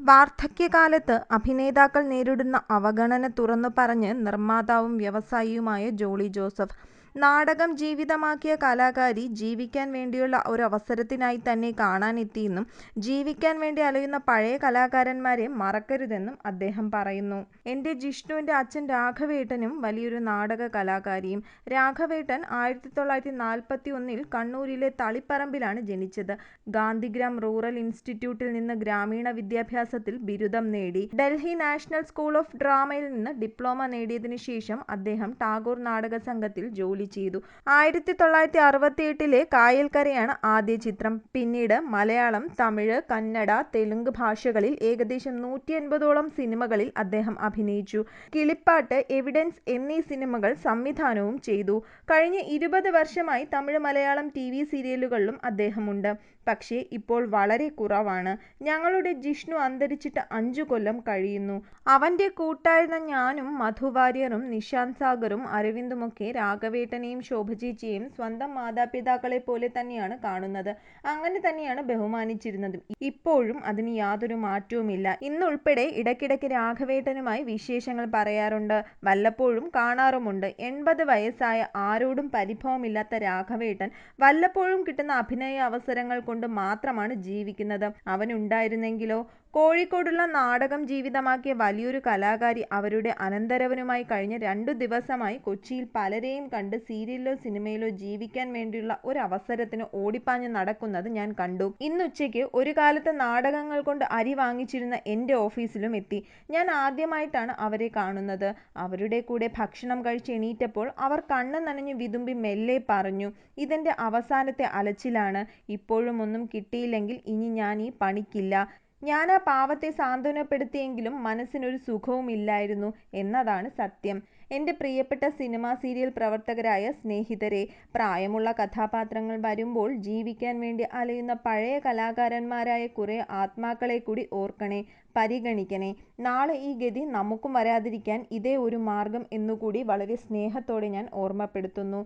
വാർദ്ധക്യകാലത്ത് അഭിനേതാക്കൾ നേരിടുന്ന അവഗണന തുറന്നുപറഞ്ഞ് നിർമ്മാതാവും വ്യവസായിയുമായ ജോളി ജോസഫ്. നാടകം ജീവിതമാക്കിയ കലാകാരി ജീവിക്കാൻ വേണ്ടിയുള്ള ഒരവസരത്തിനായി തന്നെ കാണാനെത്തിയെന്നും ജീവിക്കാൻ വേണ്ടി അലയുന്ന പഴയ കലാകാരന്മാരെ മറക്കരുതെന്നും അദ്ദേഹം പറയുന്നു. എൻ്റെ ജിഷ്ണുവിൻ്റെ അച്ഛൻ രാഘവേട്ടനും വലിയൊരു നാടക കലാകാരിയും. രാഘവേട്ടൻ 1941 കണ്ണൂരിലെ തളിപ്പറമ്പിലാണ് ജനിച്ചത്. ഗാന്ധിഗ്രാം റൂറൽ ഇൻസ്റ്റിറ്റ്യൂട്ടിൽ നിന്ന് ഗ്രാമീണ വിദ്യാഭ്യാസത്തിൽ ബിരുദം നേടി. ഡൽഹി നാഷണൽ സ്കൂൾ ഓഫ് ഡ്രാമയിൽ നിന്ന് ഡിപ്ലോമ നേടിയതിനു ശേഷം അദ്ദേഹം ടാഗോർ നാടക സംഘത്തിൽ ജോലി ചെയ്തു. 1968 കായൽക്കരയാണ് ആദ്യ ചിത്രം. പിന്നീട് മലയാളം, തമിഴ്, കന്നഡ, തെലുങ്ക് ഭാഷകളിൽ ഏകദേശം 180ഓളം സിനിമകളിൽ അദ്ദേഹം അഭിനയിച്ചു. കിളിപ്പാട്ട്, എവിഡൻസ് എന്നീ സിനിമകൾ സംവിധാനവും ചെയ്തു. കഴിഞ്ഞ 20 വർഷമായി തമിഴ്, മലയാളം ടിവി സീരിയലുകളിലും അദ്ദേഹമുണ്ട്. പക്ഷേ ഇപ്പോൾ വളരെ കുറവാണ്. ഞങ്ങളുടെ ജിഷ്ണു അന്തരിച്ചിട്ട് 5 കൊല്ലം കഴിയുന്നു. അവൻ്റെ കൂട്ടായിരുന്ന ഞാനും മധു വാര്യറും നിശാന്ത് സാഗറും അരവിന്ദുമൊക്കെ രാഘവേട്ടനെയും ശോഭചേച്ചിയെയും സ്വന്തം മാതാപിതാക്കളെ പോലെ തന്നെയാണ് കാണുന്നത്. അങ്ങനെ തന്നെയാണ് ബഹുമാനിച്ചിരുന്നതും. ഇപ്പോഴും അതിന് യാതൊരു മാറ്റവുമില്ല. ഇന്നുൾപ്പെടെ ഇടയ്ക്കിടയ്ക്ക് രാഘവേട്ടനുമായി വിശേഷങ്ങൾ പറയാറുണ്ട്. വല്ലപ്പോഴും കാണാറുമുണ്ട്. 80 വയസ്സായ ആരോടും പരിഭവമില്ലാത്ത രാഘവേട്ടൻ വല്ലപ്പോഴും കിട്ടുന്ന അഭിനയ അവസരങ്ങൾ കൊണ്ട് മാത്രമാണ് ജീവിക്കുന്നത്. അവനുണ്ടായിരുന്നെങ്കിലോ? കോഴിക്കോടുള്ള നാടകം ജീവിതമാക്കിയ വലിയൊരു കലാകാരി അവരുടെ അനന്തരവനുമായി കഴിഞ്ഞ 2 ദിവസമായി കൊച്ചിയിൽ പലരെയും കണ്ട് സീരിയലിലോ സിനിമയിലോ ജീവിക്കാൻ വേണ്ടിയുള്ള ഒരവസരത്തിന് ഓടിപ്പാഞ്ഞ് നടക്കുന്നത് ഞാൻ കണ്ടു. ഇന്നുച്ചയ്ക്ക് ഒരു കാലത്ത് നാടകങ്ങൾ കൊണ്ട് അരി വാങ്ങിച്ചിരുന്ന എൻ്റെ ഓഫീസിലും എത്തി. ഞാൻ ആദ്യമായിട്ടാണ് അവരെ കാണുന്നത്. അവരുടെ കൂടെ ഭക്ഷണം കഴിച്ച് എണീറ്റപ്പോൾ അവർ കണ്ണ് നനഞ്ഞ് വിതുമ്പി മെല്ലെ പറഞ്ഞു, ഇതെൻ്റെ അവസാനത്തെ അലച്ചിലാണ്. ഇപ്പോഴും ഒന്നും കിട്ടിയില്ലെങ്കിൽ ഇനി ഞാൻ ഈ പണിക്കില്ല. ഞാനാ പാവത്തെ സാന്ത്വനപ്പെടുത്തിയെങ്കിലും മനസ്സിനൊരു സുഖവും ഇല്ലായിരുന്നു എന്നതാണ് സത്യം. എൻ്റെ പ്രിയപ്പെട്ട സിനിമ സീരിയൽ പ്രവർത്തകരായ സ്നേഹിതരെ, പ്രായമുള്ള കഥാപാത്രങ്ങൾ വരുമ്പോൾ ജീവിക്കാൻ വേണ്ടി അലയുന്ന പഴയ കലാകാരന്മാരായ കുറേ ആത്മാക്കളെ കൂടി ഓർക്കണേ, പരിഗണിക്കണേ. നാളെ ഈ ഗതി നമുക്കും വരാതിരിക്കാൻ ഇതേ ഒരു മാർഗം എന്നുകൂടി വളരെ സ്നേഹത്തോടെ ഞാൻ ഓർമ്മപ്പെടുത്തുന്നു.